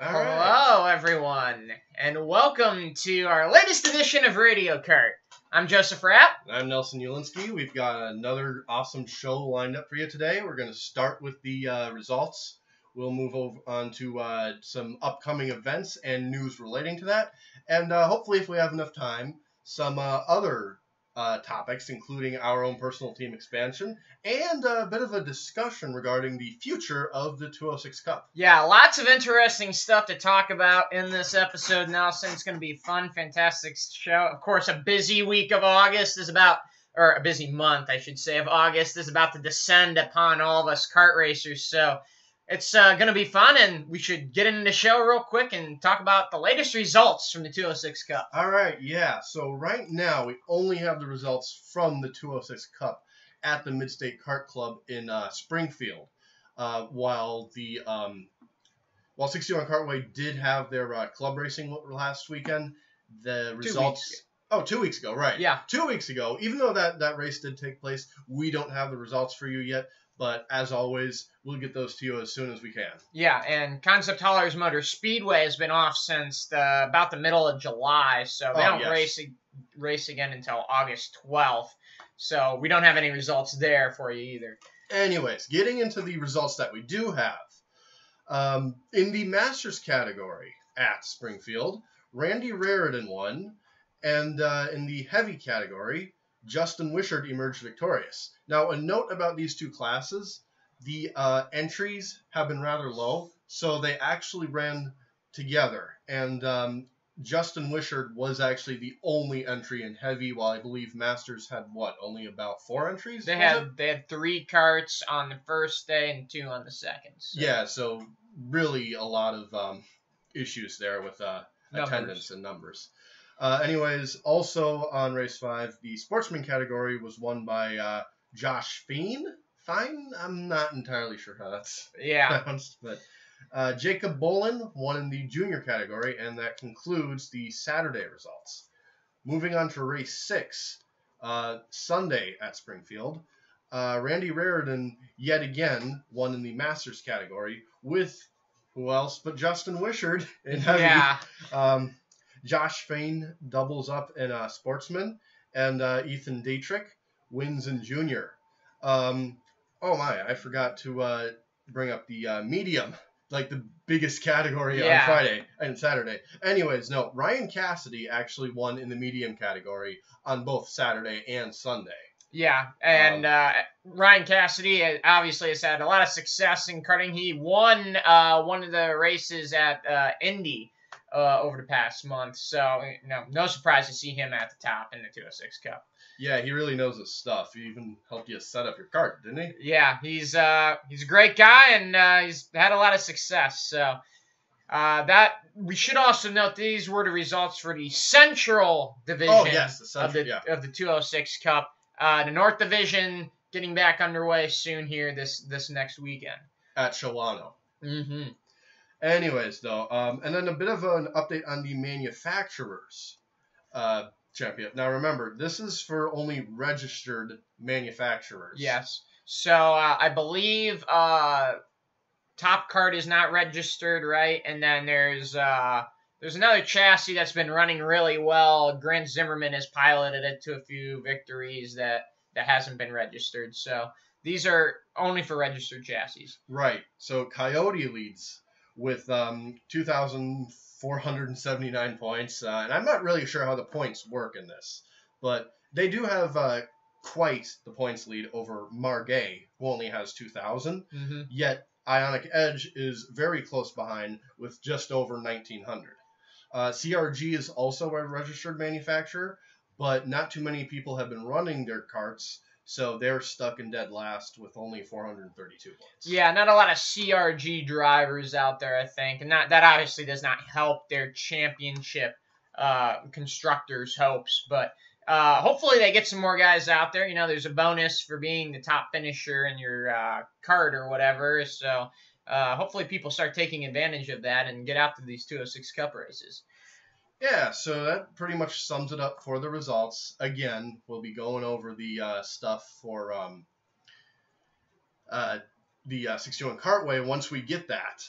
All right. Hello, everyone, and welcome to our latest edition of Radio Kart. I'm Joseph Rapp. I'm Nelson Ulinski. We've got another awesome show lined up for you today. We're going to start with the results. We'll move on to some upcoming events and news relating to that. And hopefully, if we have enough time, some other topics, including our own personal team expansion and a bit of a discussion regarding the future of the 206 Cup. Yeah, lots of interesting stuff to talk about in this episode, Nelson. It's going to be a fun, fantastic show. Of course, a busy week of August is about, or a busy month, I should say, of August is about to descend upon all of us kart racers. So it's going to be fun, and we should get into the show real quick and talk about the latest results from the 206 Cup. All right, yeah. So right now, we only have the results from the 206 Cup at the Midstate Kart Club in Springfield, while 61 Kartway did have their club racing last weekend. The results... 2 weeks ago, right. Yeah. 2 weeks ago. Even though that race did take place, we don't have the results for you yet. But as always, we'll get those to you as soon as we can. Yeah, and Concept Hollers Motor Speedway has been off since about the middle of July, so they don't race again until August 12th. So we don't have any results there for you either. Anyways, getting into the results that we do have. In the Masters category at Springfield, Randy Raridan won, and in the heavy category, Justin Wishart emerged victorious. Now, a note about these two classes, the entries have been rather low, so they actually ran together. And Justin Wishart was actually the only entry in heavy, while I believe Masters had, only about 4 entries? They had 3 karts on the first day and 2 on the second. So. Yeah, so really a lot of issues there with attendance and numbers. Anyways, also on race 5, the sportsman category was won by Josh Fine? I'm not entirely sure how that's pronounced. But Jacob Bolin won in the junior category, and that concludes the Saturday results. Moving on to race 6, Sunday at Springfield, Randy Raridan yet again won in the Masters category with who else but Justin Wishart in heavy. Yeah. Josh Fain doubles up in sportsman, and Ethan Dietrich wins in junior. I forgot to bring up the medium, like the biggest category on Friday and Saturday. Anyways, no, Ryan Cassidy actually won in the medium category on both Saturday and Sunday. Yeah, and Ryan Cassidy obviously has had a lot of success in karting. He won one of the races at Indy over the past month, so no surprise to see him at the top in the 206 Cup. Yeah, he really knows his stuff. He even helped you set up your kart, didn't he? Yeah, he's a great guy, and he's had a lot of success. So that we should also note these were the results for the Central Division of the 206 Cup. The North Division getting back underway soon here this next weekend at Shawano. Mm-hmm. Anyways, though, and then a bit of an update on the manufacturers championship. Now, remember, this is for only registered manufacturers. Yes. So I believe Top Kart is not registered, right? And then there's another chassis that's been running really well. Grant Zimmerman has piloted it to a few victories that hasn't been registered. So these are only for registered chassis. Right. So Coyote leads with 2,479 points. And I'm not really sure how the points work in this, but they do have quite the points lead over Margay, who only has 2,000. Mm-hmm. Yet Ionic Edge is very close behind with just over 1,900. CRG is also a registered manufacturer, but not too many people have been running their karts, so they're stuck in dead last with only 432 points. Yeah, not a lot of CRG drivers out there, I think. And that obviously does not help their championship constructors' hopes. But hopefully they get some more guys out there. There's a bonus for being the top finisher in your kart or whatever. So hopefully people start taking advantage of that and get out to these 206 Cup races. Yeah, so that pretty much sums it up for the results. Again, we'll be going over the stuff for the 61 Kartway once we get that.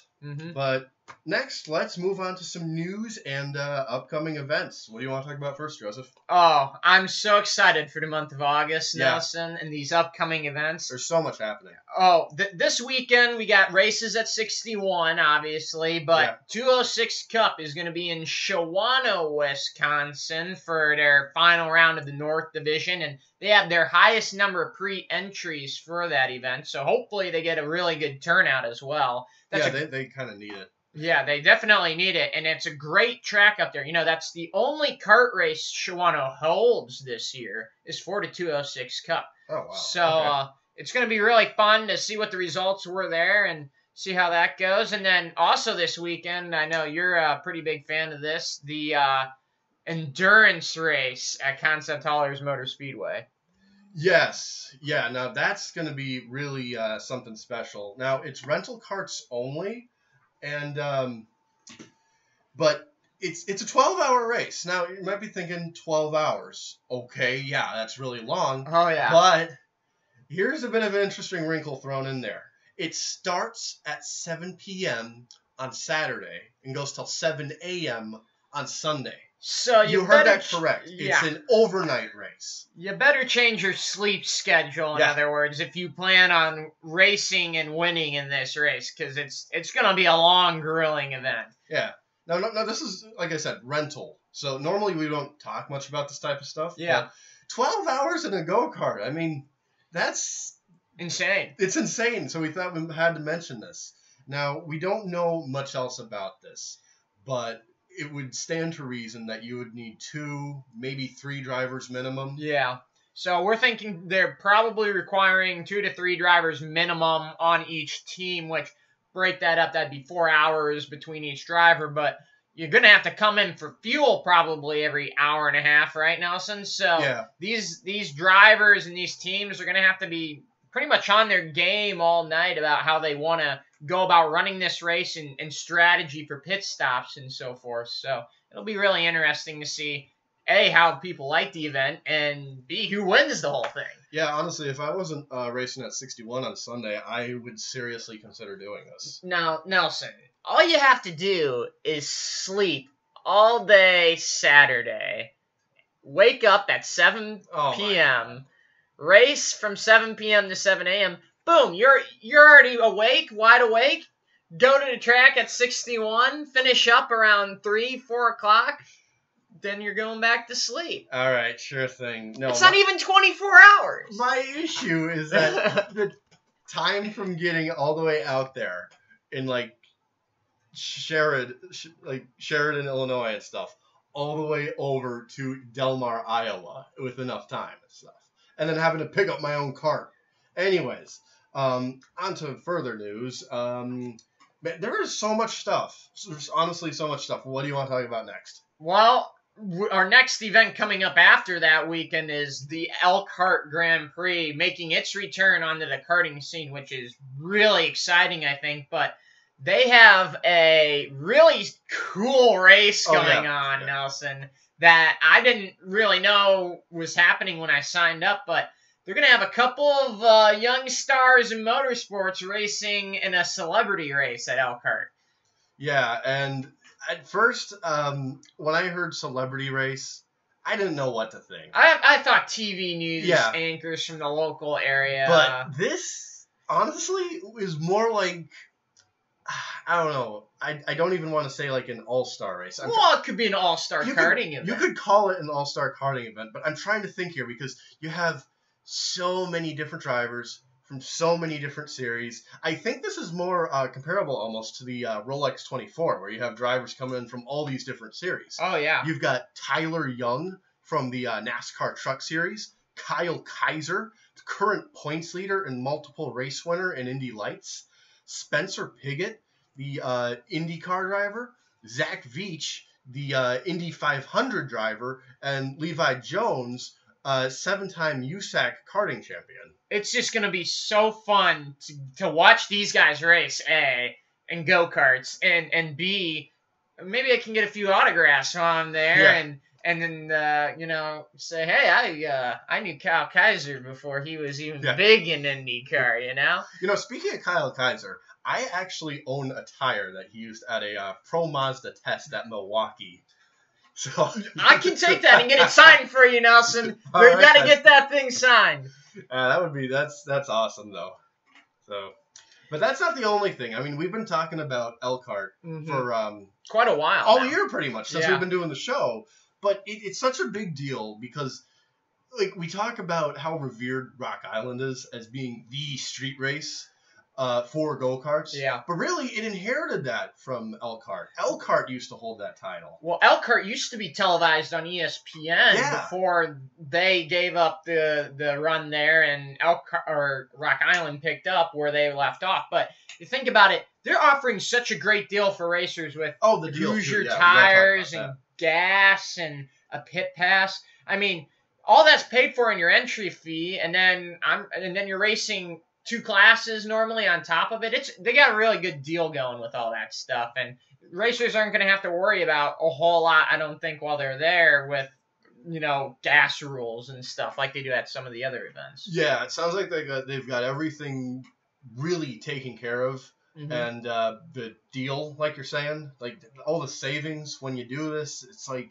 But next, let's move on to some news and upcoming events. What do you want to talk about first, Joseph? Oh, I'm so excited for the month of August, Nelson, and these upcoming events. There's so much happening. Oh, this weekend we got races at 61, obviously, but 206 Cup is going to be in Shawano, Wisconsin for their final round of the North Division, and they have their highest number of pre-entries for that event, so hopefully they get a really good turnout as well. They kind of need it. Yeah, they definitely need it, and it's a great track up there. You know, that's the only kart race Shawano holds this year is for the 206 Cup. Oh, wow. So it's going to be really fun to see what the results were there and see how that goes. And then also this weekend, I know you're a pretty big fan of this, the endurance race at Concept Haulers Motor Speedway. Yes. Yeah, now that's going to be really something special. Now, it's rental carts only, and but it's a 12-hour race. Now, you might be thinking 12 hours. Okay, yeah, that's really long. Oh, yeah. But here's a bit of an interesting wrinkle thrown in there. It starts at 7 p.m. on Saturday and goes till 7 a.m. on Sunday. So you heard that correct. Yeah. It's an overnight race. You better change your sleep schedule, in other words, if you plan on racing and winning in this race, because it's going to be a long, grueling event. Yeah. No, this is, like I said, rental. So normally we don't talk much about this type of stuff. Yeah. 12 hours in a go-kart. I mean, that's insane. It's insane. So we thought we had to mention this. Now, we don't know much else about this, but it would stand to reason that you would need 2, maybe 3 drivers minimum. Yeah. So we're thinking they're probably requiring 2 to 3 drivers minimum on each team, which break that up, that'd be 4 hours between each driver, but you're going to have to come in for fuel probably every hour and a half, right, Nelson? So these drivers and these teams are going to have to be pretty much on their game all night about how they want to go about running this race and strategy for pit stops and so forth. So it'll be really interesting to see, A, how people like the event, and B, who wins the whole thing. Yeah, honestly, if I wasn't racing at 61 on Sunday, I would seriously consider doing this. Now, Nelson, all you have to do is sleep all day Saturday, wake up at 7 p.m., race from 7 p.m. to 7 a.m., boom, you're already awake, wide awake, go to the track at 61, finish up around 3, 4 o'clock, then you're going back to sleep. All right, sure thing. No, it's not even 24 hours. My issue is that the time from getting all the way out there in like Sheridan, Illinois and stuff, all the way over to Delmar, Iowa, with enough time and stuff, and then having to pick up my own cart. Anyways, on to further news. There is so much stuff. There's honestly so much stuff. What do you want to talk about next? Well, our next event coming up after that weekend is the Elkhart Grand Prix, making its return onto the karting scene, which is really exciting, I think. But they have a really cool race going on, Nelson, that I didn't really know was happening when I signed up. But they're going to have a couple of young stars in motorsports racing in a celebrity race at Elkhart. Yeah, and at first, when I heard celebrity race, I didn't know what to think. I thought TV news anchors from the local area. But this, honestly, is more like, I don't know. I don't even want to say like an all-star race. It could be an all-star karting event. You could call it an all-star karting event, but I'm trying to think here because you have so many different drivers from so many different series. I think this is more comparable almost to the Rolex 24, where you have drivers coming in from all these different series. Oh, yeah. You've got Tyler Young from the NASCAR Truck Series, Kyle Kaiser, the current points leader and multiple race winner in Indy Lights, Spencer Piggott, the IndyCar driver, Zach Veach, the Indy 500 driver, and Levi Jones, 7-time USAC karting champion. It's just going to be so fun to watch these guys race, A, and go-karts, and B, maybe I can get a few autographs on there, and then say, hey, I knew Kyle Kaiser before he was even big in IndyCar, Speaking of Kyle Kaiser, I actually own a tire that he used at a Pro Mazda test at Milwaukee. So I can take that and get it signed for you, Nelson. We got to get that thing signed. That's awesome though. So, but that's not the only thing. I mean, we've been talking about KART for quite a while, all year pretty much since we've been doing the show. But it's such a big deal because, like, we talk about how revered Rock Island is as being the street race for go-karts. Yeah. But really, it inherited that from KART. KART used to hold that title. Well, KART used to be televised on ESPN before they gave up the run there, and Rock Island picked up where they left off. But you think about it, they're offering such a great deal for racers with Hoosier tires and gas and a pit pass. I mean, all that's paid for in your entry fee, and then you're racing 2 classes normally on top of it. They got a really good deal going with all that stuff, and racers aren't going to have to worry about a whole lot, I don't think, while they're there with gas rules and stuff like they do at some of the other events. Yeah, it sounds like they've got everything really taken care of. And the deal, like you're saying, like all the savings when you do this, it's like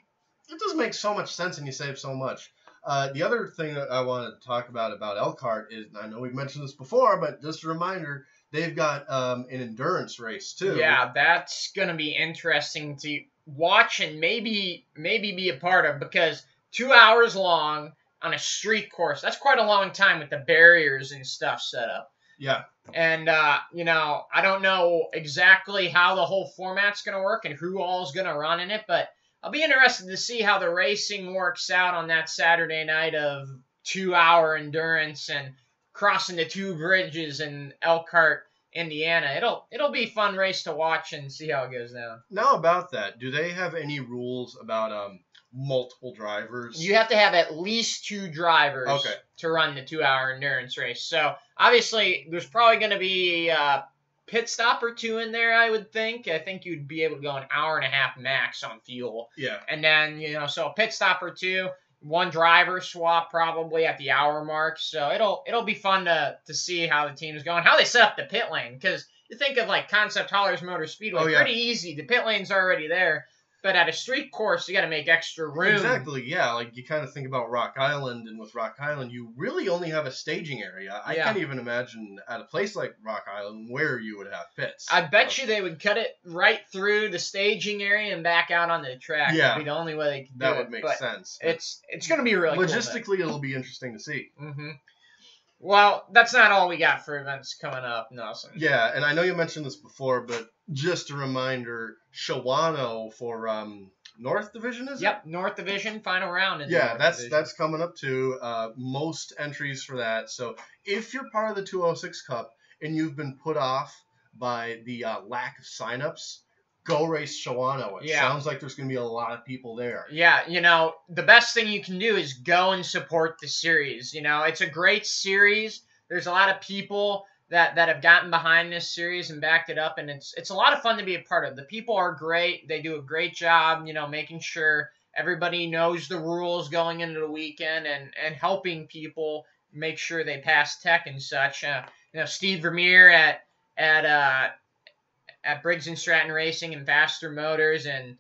it does make so much sense and you save so much. The other thing that I want to talk about KART is, I know we've mentioned this before, but just a reminder, they've got an endurance race too. Yeah, that's going to be interesting to watch and maybe be a part of, because 2 hours long on a street course, that's quite a long time with the barriers and stuff set up. Yeah. And, I don't know exactly how the whole format's going to work and who all's going to run in it, but I'll be interested to see how the racing works out on that Saturday night of 2-hour endurance and crossing the 2 bridges in Elkhart, Indiana. It'll be a fun race to watch and see how it goes down. Now about that, do they have any rules about multiple drivers? You have to have at least 2 drivers to run the 2-hour endurance race. So obviously there's probably going to be a pit stop or 2 in there, I would think. I think you'd be able to go an hour and a half max on fuel. Yeah. And then, so a pit stop or 2, 1 driver swap probably at the hour mark. So it'll be fun to see how the team's going, how they set up the pit lane. Because you think of like Concept Hollers Motor Speedway, pretty easy. The pit lane's already there. But at a street course, you got to make extra room. Exactly, yeah. Like, you kind of think about Rock Island, and with Rock Island, you really only have a staging area. I can't even imagine at a place like Rock Island where you would have pits. I bet you they would cut it right through the staging area and back out on the track. Yeah. That'd be the only way they could do it. That would make sense. It's going to be really cool. Logistically, it'll be interesting to see. Mm-hmm. Well, that's not all we got for events coming up, Nelson. Yeah, and I know you mentioned this before, but just a reminder, Shawano for North Division, is it? Yep, North Division, final round. That's coming up too. Most entries for that. So if you're part of the 206 Cup and you've been put off by the lack of signups, go race Shawano. It sounds like there's going to be a lot of people there. Yeah, the best thing you can do is go and support the series. It's a great series. There's a lot of people that have gotten behind this series and backed it up, and it's a lot of fun to be a part of. The people are great. They do a great job, making sure everybody knows the rules going into the weekend and helping people make sure they pass tech and such. Steve Vermeer at Briggs & Stratton Racing and Faster Motors and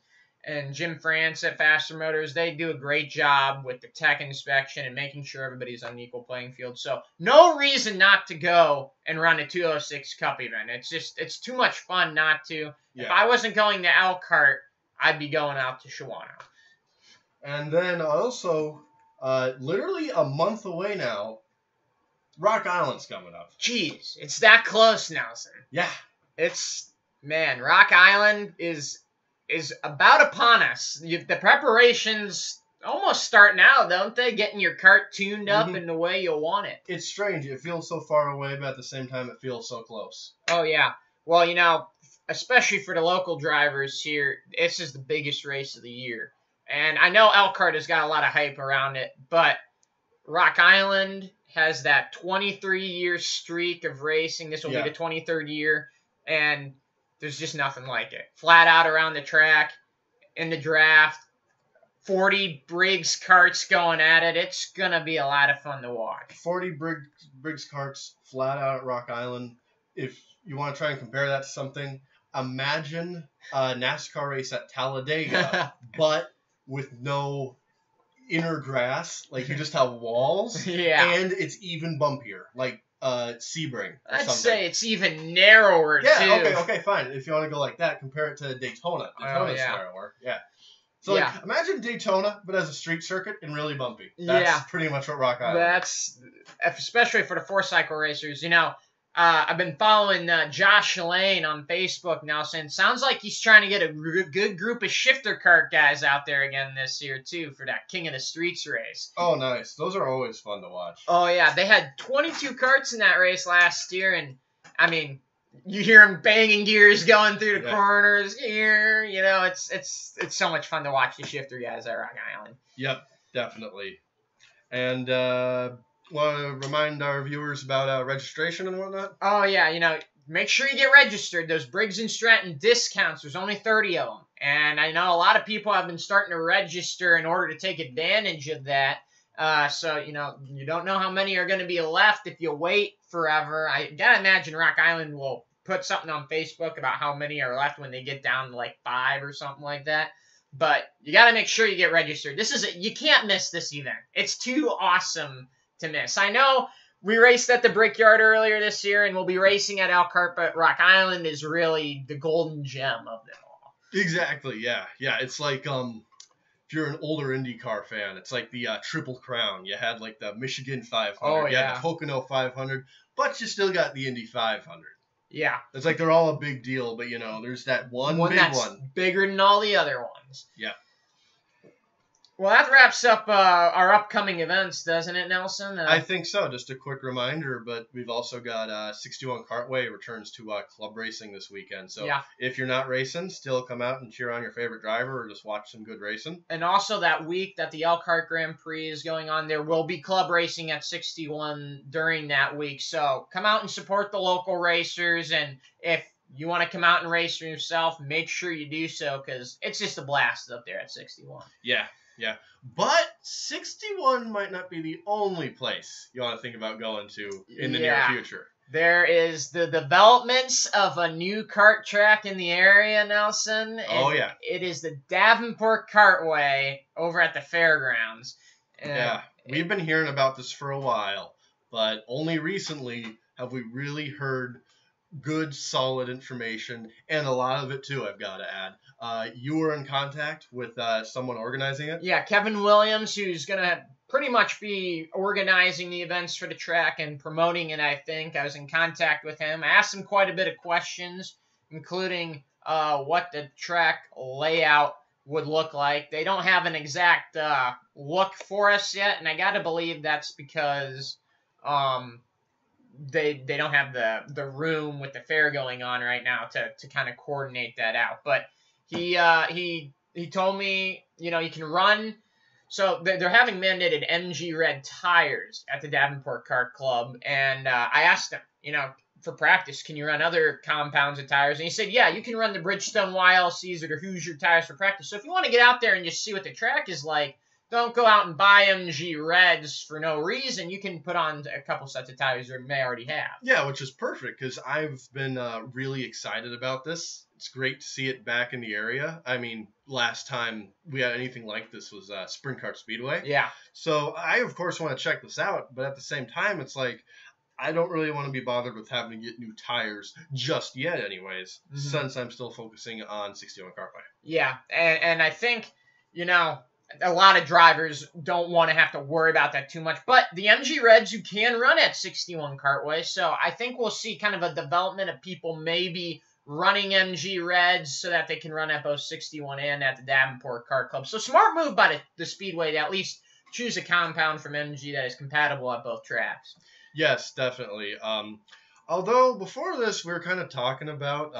Jim France at Faster Motors, they do a great job with the tech inspection and making sure everybody's on an equal playing field. So no reason not to go and run a 206 Cup event. It's too much fun not to. Yeah. If I wasn't going to KART, I'd be going out to Shawano. And then also, literally a month away now, Rock Island's coming up. Jeez, it's that close, Nelson. Yeah. Rock Island is about upon us. The preparations almost start now, don't they? Getting your kart tuned up in the way you'll want it. It's strange. It feels so far away, but at the same time, it feels so close. Oh, yeah. Well, especially for the local drivers here, this is the biggest race of the year. And I know KART has got a lot of hype around it, but Rock Island has that 23-year streak of racing. This will be the 23rd year, and there's just nothing like it. Flat out around the track, in the draft, 40 Briggs karts going at it. It's going to be a lot of fun to watch. 40 Briggs karts flat out at Rock Island. If you want to try and compare that to something, imagine a NASCAR race at Talladega, but with no inner grass. Like, you just have walls. Yeah. And it's even bumpier. Like Sebring or I'd something. say it's even narrower, too. Okay, fine. If you want to go like that, compare it to Daytona. Daytona's narrower. Yeah. So, like, imagine Daytona, but as a street circuit and really bumpy. That's pretty much what Rock Island is. That's, especially for the four-cycle racers. You know, I've been following Josh Lane on Facebook now, saying sounds like he's trying to get a good group of shifter kart guys out there again this year, too, for that King of the Streets race. Oh, nice. Those are always fun to watch. Oh, yeah. They had 22 karts in that race last year, and, I mean, you hear them banging gears going through the corners here. You know, it's so much fun to watch the shifter guys at Rock Island. Yep, definitely. And want to remind our viewers about registration and whatnot? Oh, yeah. You know, make sure you get registered. Those Briggs & Stratton discounts, there's only 30 of them. And I know a lot of people have been starting to register in order to take advantage of that. So, you know, you don't know how many are going to be left if you wait forever. I got to imagine Rock Island will put something on Facebook about how many are left when they get down to like 5 or something like that. But you got to make sure you get registered. You can't miss this event. It's too awesome to miss. I know we raced at the Brickyard earlier this year, and we'll be racing at KART, but Rock Island is really the golden gem of them all. Exactly, yeah. Yeah, it's like, if you're an older IndyCar fan, it's like the Triple Crown. You had like the Michigan 500, you had the Pocono 500, but you still got the Indy 500. Yeah. It's like they're all a big deal, but, you know, there's that one big that's bigger than all the other ones. Yeah. Well, that wraps up our upcoming events, doesn't it, Nelson? I think so. Just a quick reminder, but we've also got 61 Kartway returns to club racing this weekend. So if you're not racing, still come out and cheer on your favorite driver or just watch some good racing. And also that week that the KART Grand Prix is going on, there will be club racing at 61 during that week. So come out and support the local racers. And if you want to come out and race for yourself, make sure you do so because it's just a blast up there at 61. Yeah. Yeah, but 61 might not be the only place you want to think about going to in the near future. There is the developments of a new kart track in the area, Nelson. And it is the Davenport Kartway over at the fairgrounds. We've been hearing about this for a while, but only recently have we really heard good, solid information, and a lot of it, too, I've got to add. You were in contact with someone organizing it? Yeah, Kevin Williams, who's going to pretty much be organizing the events for the track and promoting it, I think. I was in contact with him. I asked him quite a bit of questions, including what the track layout would look like. They don't have an exact look for us yet, and I got to believe that's because they don't have the room with the fair going on right now to kind of coordinate that out. But he told me, you know, you can run. So they're having mandated MG red tires at the Davenport Kart Club, and I asked him, you know, for practice, can you run other compounds of tires? And he said, yeah, you can run the Bridgestone YLCs or the Hoosier tires for practice. So if you want to get out there and just see what the track is like, don't go out and buy MG Reds for no reason. You can put on a couple sets of tires you may already have. Yeah, which is perfect because I've been really excited about this. It's great to see it back in the area. I mean, last time we had anything like this was Sprint Kart Speedway. Yeah. So I, of course, want to check this out. But at the same time, it's like I don't really want to be bothered with having to get new tires just yet anyways, since I'm still focusing on 61 Kartway. Yeah, and I think, you know, a lot of drivers don't want to have to worry about that too much. But the MG Reds, you can run at 61 Kartway. So I think we'll see kind of a development of people maybe running MG Reds so that they can run at both 61 and at the Davenport Kart Club. So smart move by the Speedway to at least choose a compound from MG that is compatible at both tracks. Yes, definitely. Although before this, we were kind of talking about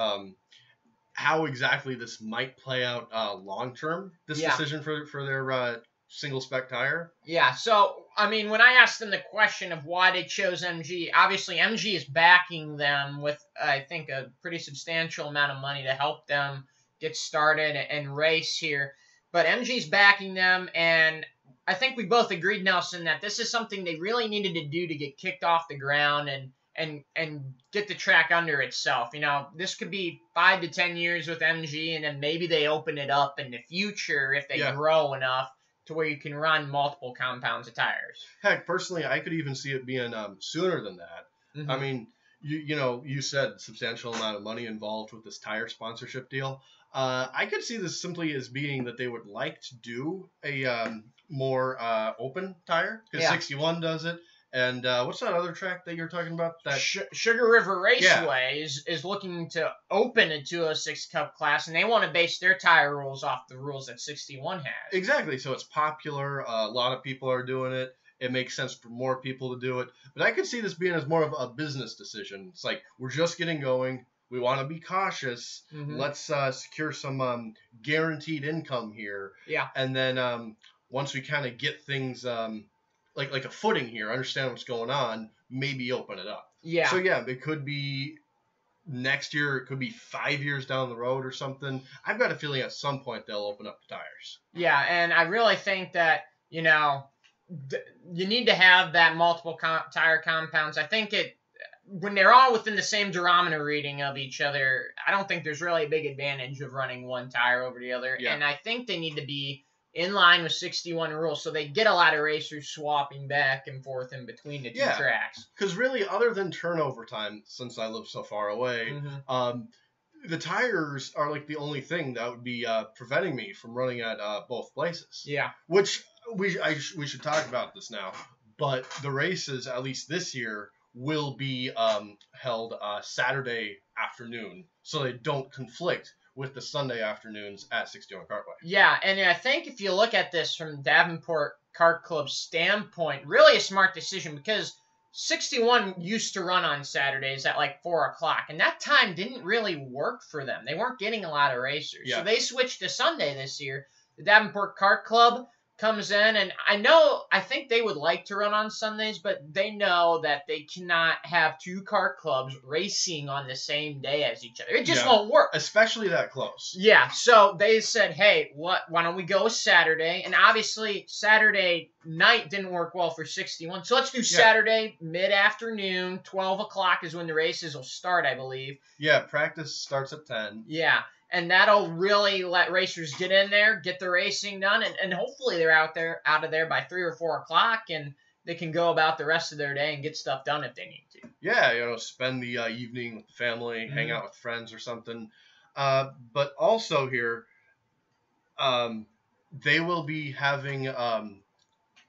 how exactly this might play out long-term, this decision for their single-spec tire. Yeah, so, I mean, when I asked them the question of why they chose MG, obviously MG is backing them with, I think, a pretty substantial amount of money to help them get started and race here. But MG's backing them, and I think we both agreed, Nelson, that this is something they really needed to do to get kicked off the ground and get the track under itself. You know, this could be 5 to 10 years with MG, and then maybe they open it up in the future if they grow enough to where you can run multiple compounds of tires. Heck, personally, I could even see it being sooner than that. Mm-hmm. I mean, you said substantial amount of money involved with this tire sponsorship deal. I could see this simply as being that they would like to do a more open tire, because 61 does it. And what's that other track that you're talking about? That Sugar River Raceway is looking to open a 206 Cup class, and they want to base their tire rules off the rules that 61 has. Exactly. So it's popular. A lot of people are doing it. It makes sense for more people to do it. But I could see this being as more of a business decision. It's like, we're just getting going. We want to be cautious. Mm-hmm. Let's secure some guaranteed income here. Yeah. And then once we kind of get things like a footing here, understand what's going on, maybe open it up. Yeah. So yeah, it could be next year, it could be 5 years down the road or something. I've got a feeling at some point they'll open up the tires. Yeah, and I really think that, you know, you need to have that multiple tire compounds. I think when they're all within the same durometer reading of each other, I don't think there's really a big advantage of running one tire over the other. Yeah. And I think they need to be in line with 61 rules, so they get a lot of racers swapping back and forth in between the two tracks. Because really, other than turnover time, since I live so far away, the tires are like the only thing that would be preventing me from running at both places. Yeah. Which we should talk about this now. But the races, at least this year, will be held Saturday afternoon, so they don't conflict with the Sunday afternoons at 61 Cartway. Yeah, and I think if you look at this from Davenport Kart Club's standpoint, really a smart decision, because 61 used to run on Saturdays at like 4 o'clock, and that time didn't really work for them. They weren't getting a lot of racers. Yeah. So they switched to Sunday this year. The Davenport Kart Club comes in, and I think they would like to run on Sundays, but they know that they cannot have two kart clubs racing on the same day as each other. It just won't work. Especially that close. Yeah, so they said, hey, why don't we go Saturday? And obviously, Saturday night didn't work well for 61, so let's do Saturday mid-afternoon. 12 o'clock is when the races will start, I believe. Yeah, practice starts at 10. Yeah. And that'll really let racers get in there, get the racing done, and hopefully they're out of there by 3 or 4 o'clock, and they can go about the rest of their day and get stuff done if they need to. Yeah, spend the evening with the family, hang out with friends or something. But also here, they will be having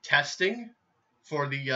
testing for the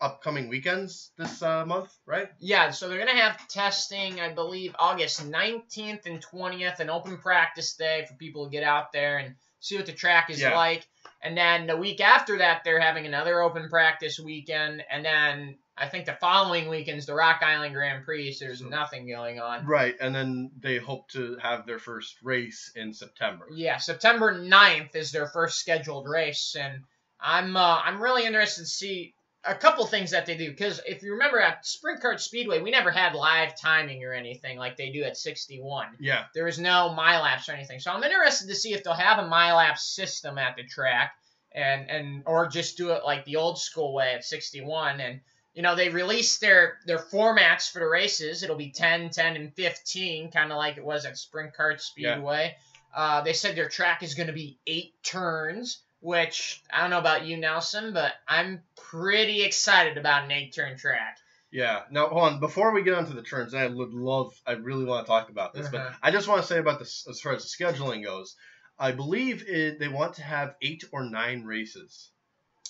upcoming weekends this month, right? Yeah, so they're going to have testing, I believe, August 19th and 20th, an open practice day for people to get out there and see what the track is like. And then the week after that, they're having another open practice weekend. And then I think the following weekend's the Rock Island Grand Prix, so there's nothing going on. Right, and then they hope to have their first race in September. Yeah, September 9th is their first scheduled race, and I'm really interested to see a couple things that they do, because if you remember at Sprint Kart Speedway, we never had live timing or anything like they do at 61. Yeah. There was no MyLaps or anything. So I'm interested to see if they'll have a MyLaps system at the track and or just do it like the old school way at 61. And they released their formats for the races. It'll be 10, 10, and 15, kind of like it was at Sprint Kart Speedway. Yeah. They said their track is going to be 8 turns, which I don't know about you, Nelson, but I'm pretty excited about an 8-turn track. Yeah. Now, hold on. Before we get onto the turns, I really want to talk about this, but I just want to say about this as far as the scheduling goes. I believe they want to have 8 or 9 races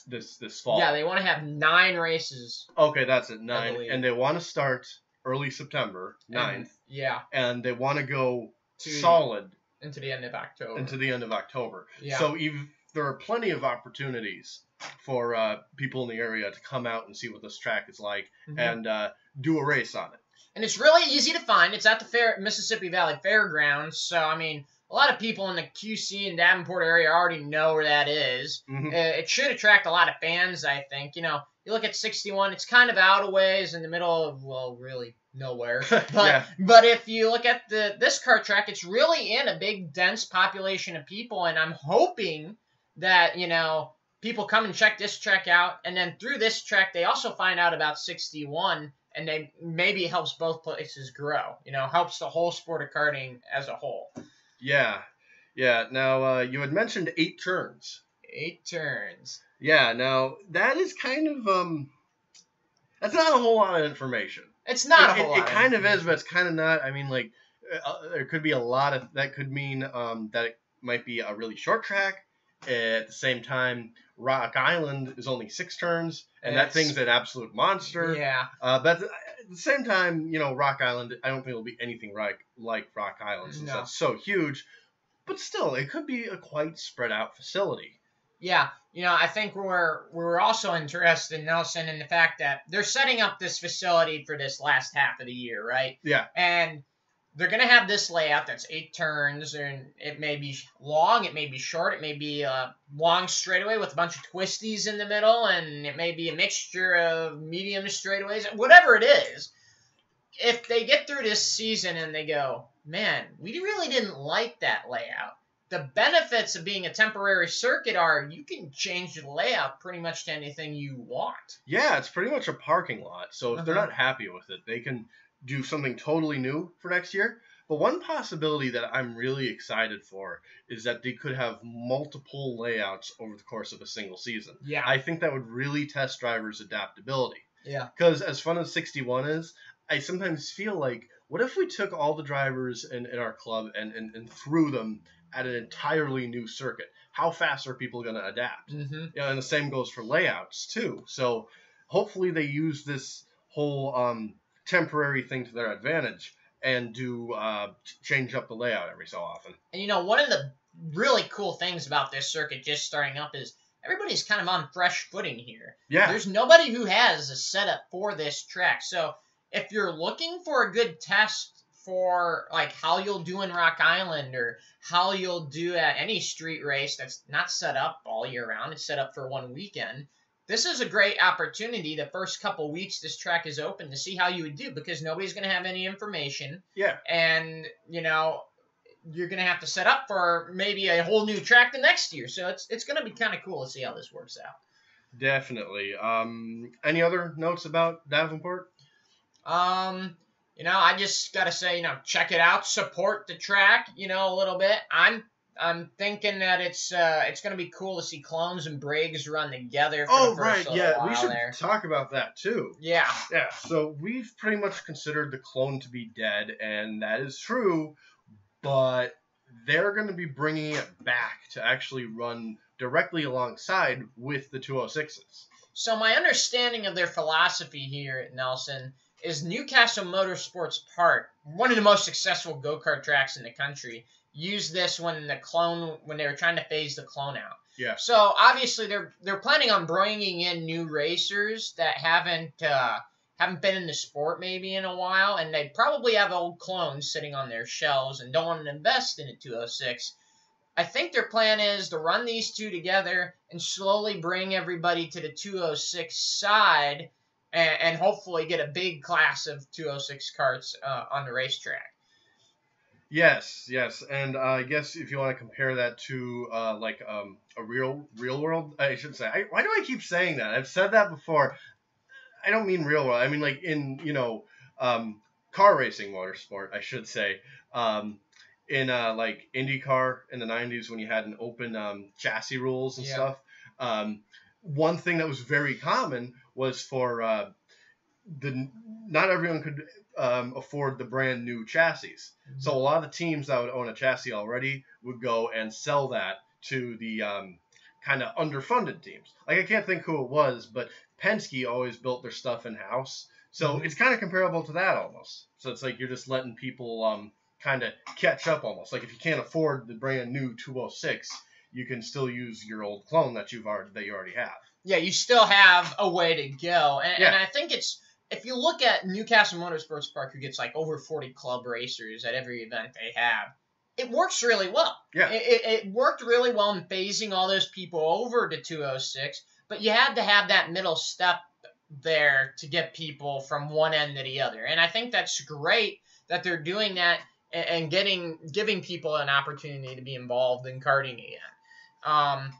this fall. Yeah, they want to have 9 races. Okay, that's it, 9. And they want to start early September, 9th. And they want to go solid into the end of October. Yeah. So there are plenty of opportunities for people in the area to come out and see what this track is like and do a race on it. And it's really easy to find. It's at the Mississippi Valley Fairgrounds. So, I mean, a lot of people in the QC and Davenport area already know where that is. It should attract a lot of fans, I think. You look at 61, it's kind of out of ways in the middle of, well, really nowhere. Yeah. But if you look at this kart track, it's really in a big, dense population of people, and I'm hoping that, people come and check this track out, and then through this track, they also find out about 61, and maybe it helps both places grow. Helps the whole sport of karting as a whole. Yeah. Now, you had mentioned 8 turns. 8 turns. Yeah, now, that is kind of, that's not a whole lot of information. It's not a whole lot. It kind of is, but it's kind of not. I mean, like, there could be a lot of, that could mean that it might be a really short track. At the same time, Rock Island is only 6 turns, and that thing's an absolute monster. Yeah. But at the same time, Rock Island, I don't think it'll be anything like Rock Island, since that's so huge. But still, it could be a quite spread out facility. Yeah, I think we're also interested, Nelson, in the fact that they're setting up this facility for this last half of the year, right? Yeah. And they're going to have this layout that's 8 turns, and it may be long, it may be short, it may be a long straightaway with a bunch of twisties in the middle, and it may be a mixture of medium straightaways, whatever it is. If they get through this season and they go, man, we really didn't like that layout. The benefits of being a temporary circuit are you can change the layout pretty much to anything you want. Yeah, it's pretty much a parking lot. So if they're not happy with it, they can do something totally new for next year. But one possibility that I'm really excited for is that they could have multiple layouts over the course of a single season. Yeah. I think that would really test drivers' adaptability. Yeah. Because as fun as 61 is, I sometimes feel like, what if we took all the drivers in our club and threw them at an entirely new circuit? How fast are people going to adapt? And the same goes for layouts too. So hopefully they use this whole temporary thing to their advantage and do change up the layout every so often. And one of the really cool things about this circuit just starting up is everybody's kind of on fresh footing here. Yeah. There's nobody who has a setup for this track. So if you're looking for a good test for like how you'll do in Rock Island or how you'll do at any street race that's not set up all year round, it's set up for one weekend, this is a great opportunity the first couple weeks this track is open to see how you would do, because nobody's going to have any information. Yeah. And, you're going to have to set up for maybe a whole new track the next year. So it's going to be kind of cool to see how this works out. Definitely. Any other notes about Davenport? I just gotta say, check it out, support the track, a little bit. I'm thinking that it's gonna be cool to see Clones and Briggs run together for the first little while. We should there. talk about that too. Yeah. Yeah. So we've pretty much considered the Clone to be dead, and that is true, but they're going to be bringing it back to actually run directly alongside with the 206s. So my understanding of their philosophy here at Nelson is Newcastle Motorsports Park, one of the most successful go-kart tracks in the country, used this when they were trying to phase the Clone out. Yeah. So obviously they're planning on bringing in new racers that haven't been in the sport maybe in a while, and they probably have old Clones sitting on their shelves and don't want to invest in a 206. I think their plan is to run these two together and slowly bring everybody to the 206 side, and hopefully get a big class of 206 karts on the racetrack. Yes, and I guess if you want to compare that to a real world, I should say. Why do I keep saying that? I've said that before. I don't mean real world. I mean like in car racing motorsport, I should say. In like IndyCar in the 90s when you had an open chassis rules and stuff. One thing that was very common was for not everyone could afford the brand new chassis. Mm-hmm. So a lot of the teams that would own a chassis already would go and sell that to the kind of underfunded teams. Like I can't think who it was, but Penske always built their stuff in-house. So it's kind of comparable to that almost. So it's like you're just letting people kind of catch up almost. Like if you can't afford the brand new 206, you can still use your old Clone that you already have. Yeah, you still have a way to go. And I think if you look at Newcastle Motorsports Park, who gets like over 40 club racers at every event they have, it works really well. Yeah. It worked really well in phasing all those people over to 206, but you had to have that middle step there to get people from one end to the other. And I think that's great that they're doing that and giving people an opportunity to be involved in karting again.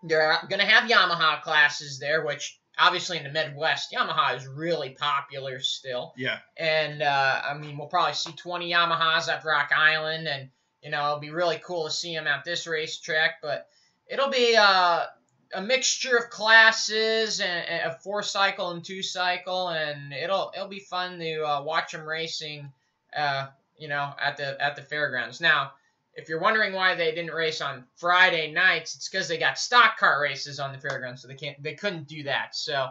They're going to have Yamaha classes there, which obviously in the Midwest, Yamaha is really popular still. Yeah. And, I mean, we'll probably see 20 Yamahas at Rock Island, and, you know, it'll be really cool to see them at this racetrack. But it'll be a mixture of classes and a 4-cycle and 2-cycle, and it'll be fun to watch them racing, you know, at the fairgrounds. Now, if you're wondering why they didn't race on Friday nights, it's because they got stock car races on the fairgrounds, so they couldn't do that. So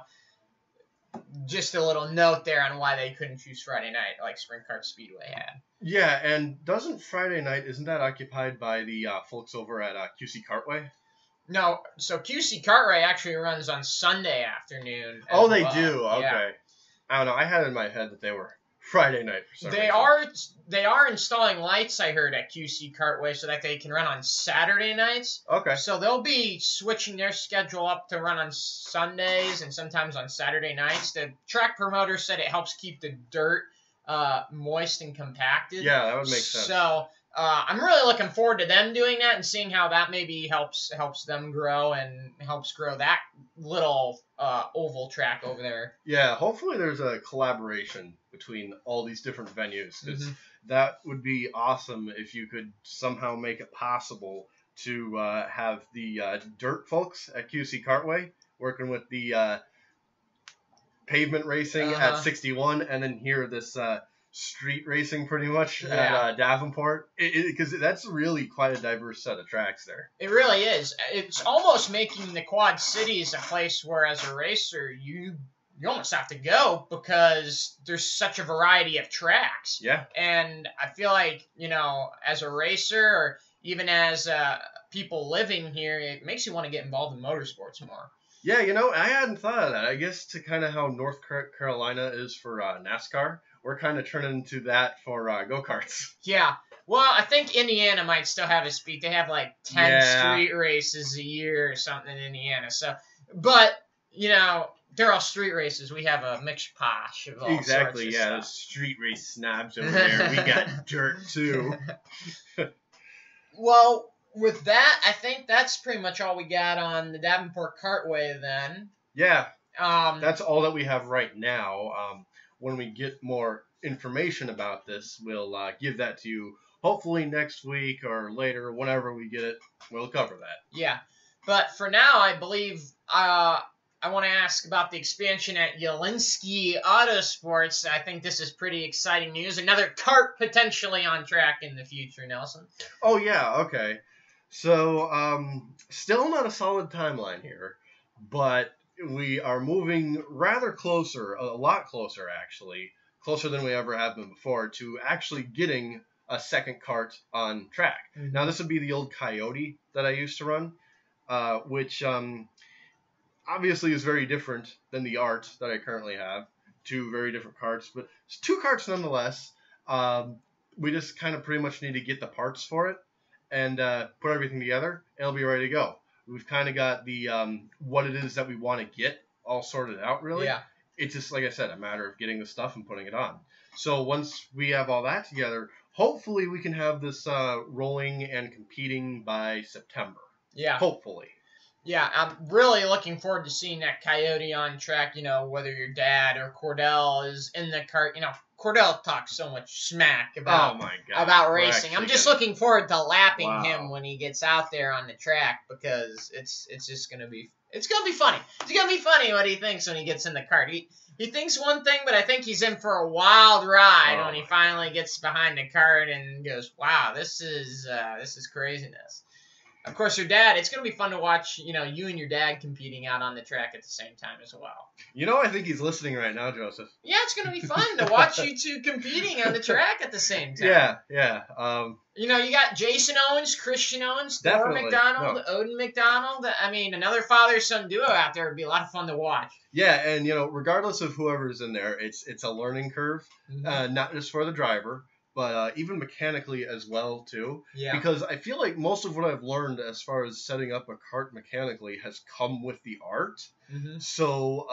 just a little note there on why they couldn't choose Friday night like Sprint Kart Speedway had. Yeah, and doesn't Friday night, isn't that occupied by the folks over at QC Kartway? No, so QC Kartway actually runs on Sunday afternoon. Oh, they do? Okay. Yeah. I don't know. I had in my head that they were Friday night for some reason. They are installing lights, I heard, at QC Kartway so that they can run on Saturday nights. Okay. So they'll be switching their schedule up to run on Sundays and sometimes on Saturday nights. The track promoter said it helps keep the dirt moist and compacted. Yeah, that would make sense. So I'm really looking forward to them doing that and seeing how that maybe helps them grow and helps grow that little oval track over there. Yeah, hopefully there's a collaboration between all these different venues, because that would be awesome if you could somehow make it possible to have the dirt folks at QC Kartway working with the pavement racing at 61, and then here this street racing pretty much at Davenport, because that's really quite a diverse set of tracks there. It really is. It's almost making the Quad Cities a place where, as a racer, you almost have to go because there's such a variety of tracks. Yeah. And I feel like, you know, as a racer or even as people living here, it makes you want to get involved in motorsports more. Yeah, you know, I hadn't thought of that. I guess to kind of how North Carolina is for NASCAR, we're kind of turning into that for go-karts. Yeah. Well, I think Indiana might still have a speed. They have like 10 street races a year or something in Indiana. So, but, you know, they're all street races. We have a mixed posh of all exactly, sorts of stuff. The street race snobs over there. We got dirt, too. Well, with that, I think that's pretty much all we got on the Davenport Kartway then. Yeah. That's all that we have right now. When we get more information about this, we'll give that to you hopefully next week or later, whenever we get it, we'll cover that. Yeah. But for now, I believe I want to ask about the expansion at Yelinsky Autosports. I think this is pretty exciting news. Another kart potentially on track in the future, Nelson. Oh, yeah. Okay. So, still not a solid timeline here, but we are moving rather closer, a lot closer actually, closer than we ever have been before, to actually getting a second kart on track. Mm-hmm. Now, this would be the old Coyote that I used to run, which obviously is very different than the Art that I currently have. Two very different karts, but it's two karts nonetheless. We just kind of pretty much need to get the parts for it and put everything together, and it'll be ready to go. We've kind of got the what it is that we want to get all sorted out, really. Yeah. It's just, like I said, a matter of getting the stuff and putting it on. So once we have all that together, hopefully we can have this rolling and competing by September. Yeah. Hopefully. Yeah, I'm really looking forward to seeing that Coyote on track, you know, whether your dad or Cordell is in the kart. You know, Cordell talks so much smack about, about racing. I'm just looking forward to lapping him when he gets out there on the track, because it's just going to be funny. It's going to be funny what he thinks when he gets in the kart. He thinks one thing, but I think he's in for a wild ride when he finally gets behind the kart and goes, wow, this is craziness. Of course, your dad, it's going to be fun to watch, you know, you and your dad competing out on the track at the same time as well. You know, I think he's listening right now, Joseph. Yeah, it's going to be fun to watch you two competing on the track at the same time. Yeah. You know, you got Jason Owens, Christian Owens, Thor McDonald, Odin McDonald. I mean, another father-son duo out there would be a lot of fun to watch. Yeah, and, you know, regardless of whoever's in there, it's a learning curve, not just for the driver, but even mechanically as well, too. Yeah. Because I feel like most of what I've learned as far as setting up a kart mechanically has come with the Art. Mm-hmm. So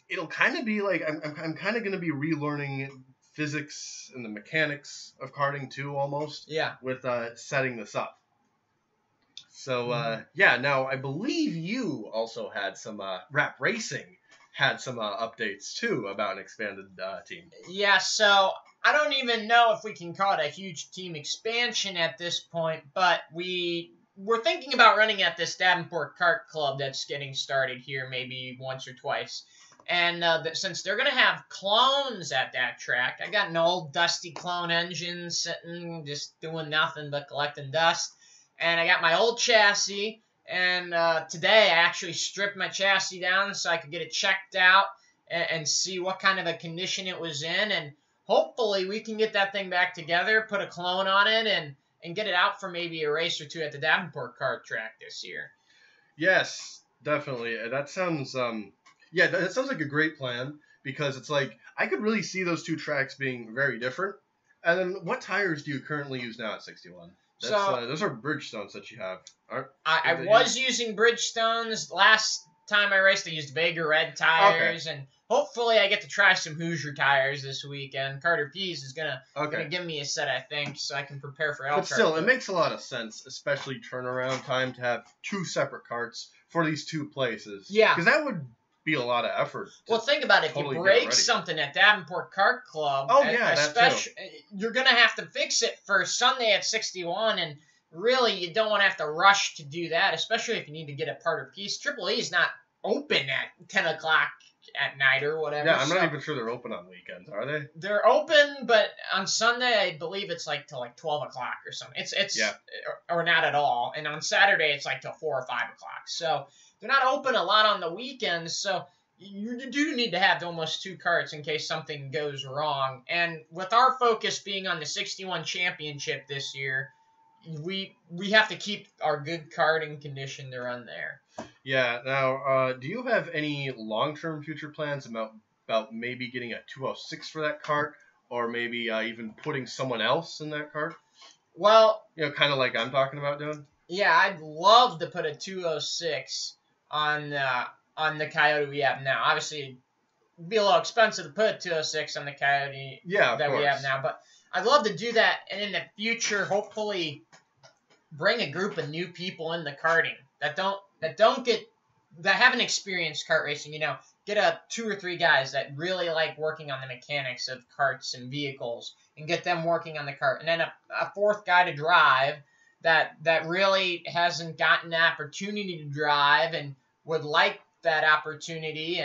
it'll kind of be like I'm kind of going to be relearning physics and the mechanics of karting too, almost. Yeah. With setting this up. So yeah, now I believe you also had some Rap Racing had some updates too about an expanded team. Yeah, so I don't even know if we can call it a huge team expansion at this point, but we're thinking about running at this Davenport Kart Club that's getting started here maybe once or twice. And since they're going to have clones at that track, I got an old dusty clone engine sitting, just doing nothing but collecting dust. And I got my old chassis. And today I actually stripped my chassis down so I could get it checked out and see what kind of a condition it was in. And hopefully we can get that thing back together, put a clone on it, and get it out for maybe a race or two at the Davenport Kart track this year. Yes, definitely. That sounds yeah, that sounds like a great plan, because it's like I could really see those two tracks being very different. And then what tires do you currently use now at 61? Those are Bridgestones that you have, aren't? I was using Bridgestones. Last time I raced, I used Vega Red tires, and hopefully I get to try some Hoosier tires this weekend. Carter Pease is gonna give me a set, I think, so I can prepare for Elkhart. But still, it makes a lot of sense, especially turnaround time, to have two separate carts for these two places. Yeah, because that would be a lot of effort. Well, think about it. If you break something at Davenport Kart Club, you're going to have to fix it for Sunday at 61, and really you don't want to have to rush to do that, especially if you need to get a part or piece. Triple E is not open at 10 o'clock at night or whatever. Yeah, I'm not even sure they're open on weekends, are they? They're open, but on Sunday I believe it's like till like 12 o'clock or something. It's or not at all. And on Saturday it's like till 4 or 5 o'clock. So they're not open a lot on the weekends, so you do need to have almost two carts in case something goes wrong. And with our focus being on the 61 championship this year, we have to keep our good karting condition to run there. Yeah. Now, do you have any long-term future plans about maybe getting a 206 for that kart, or maybe even putting someone else in that kart? Well, kind of like I'm talking about doing. Yeah, I'd love to put a 206 on the Coyote we have now. Obviously, it'd be a little expensive to put a 206 on the Coyote we have now, but I'd love to do that, and in the future, hopefully, bring a group of new people in the karting that haven't experienced kart racing. Get 2 or 3 guys that really like working on the mechanics of karts and vehicles, and get them working on the kart, and then a 4th guy to drive that really hasn't gotten the opportunity to drive and would like that opportunity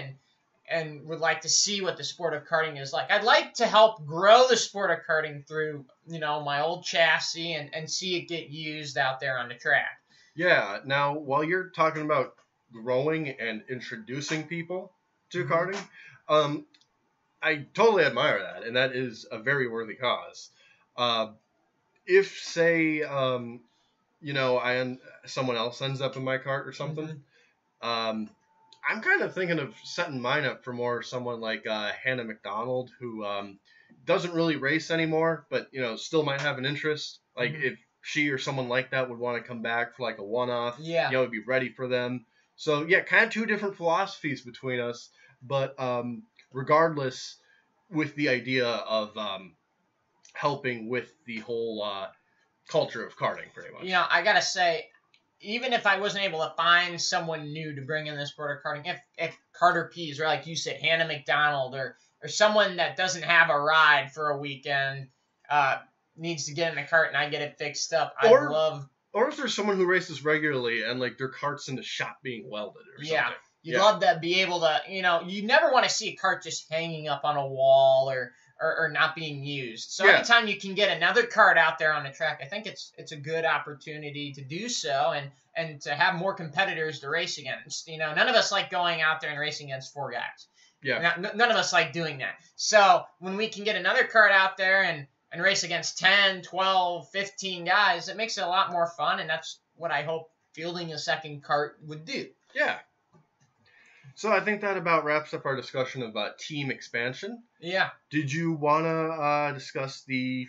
and would like to see what the sport of karting is like. I'd like to help grow the sport of karting through, my old chassis and see it get used out there on the track. Yeah. Now, while you're talking about growing and introducing people to karting, I totally admire that, and that is a very worthy cause. If, say, someone else ends up in my kart or something, I'm kind of thinking of setting mine up for more someone like Hannah McDonald, who doesn't really race anymore, but still might have an interest. Like if she or someone like that would want to come back for like a one-off, it'd be ready for them. So yeah, kind of two different philosophies between us, but regardless, with the idea of helping with the whole culture of karting, pretty much. I gotta say, even if I wasn't able to find someone new to bring in the sport of karting, if Carter Pease, or like you said, Hannah McDonald, or someone that doesn't have a ride for a weekend needs to get in the kart and I get it fixed up, I'd love. Or if there's someone who races regularly and like their kart's in the shop being welded or something. You'd love to be able to, you never want to see a kart just hanging up on a wall or not being used. So anytime you can get another kart out there on the track, I think it's a good opportunity to do so and to have more competitors to race against. None of us like going out there and racing against 4 guys. Yeah. None of us like doing that. So when we can get another kart out there and race against 10, 12, 15 guys, it makes it a lot more fun, and that's what I hope fielding a second kart would do. Yeah. So I think that about wraps up our discussion of team expansion. Yeah. Did you want to discuss the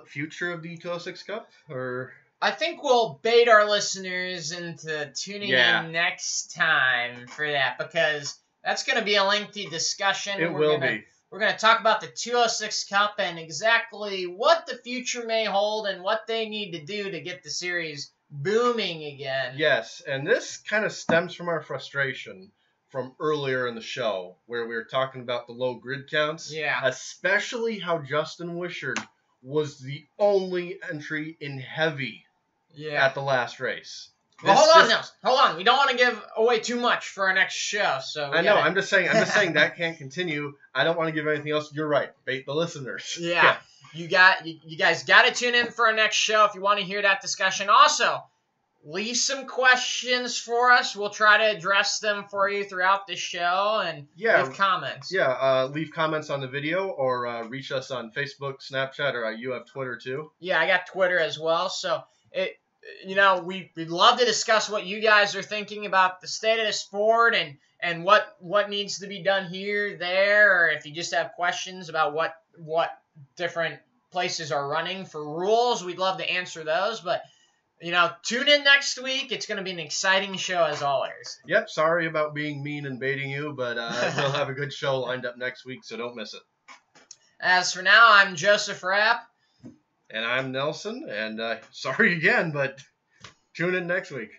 future of the 206 Cup? Or I think we'll bait our listeners into tuning in next time for that, because That's going to be a lengthy discussion. It will be. We're going to talk about the 206 Cup and exactly what the future may hold and what they need to do to get the series booming again. Yes, and this kind of stems from our frustration from earlier in the show where we were talking about the low grid counts. Yeah. Especially how Justin Wishart was the only entry in heavy at the last race. Well, hold on. We don't want to give away too much for our next show. So I know. I'm just saying that can't continue. I don't want to give anything else. You're right. Bait the listeners. Yeah. You guys got to tune in for our next show if you want to hear that discussion. Also, leave some questions for us. We'll try to address them for you throughout the show and leave comments. Yeah, leave comments on the video or reach us on Facebook, Snapchat, or you have Twitter too. Yeah, I got Twitter as well. So we'd love to discuss what you guys are thinking about the state of the sport and what needs to be done here, there, or if you just have questions about what different places are running for rules, we'd love to answer those. But tune in next week. It's going to be an exciting show as always. Yep, sorry about being mean and baiting you, but we'll have a good show lined up next week, so don't miss it. As for now, I'm Joseph Rapp. And I'm Nelson, and sorry again, but tune in next week.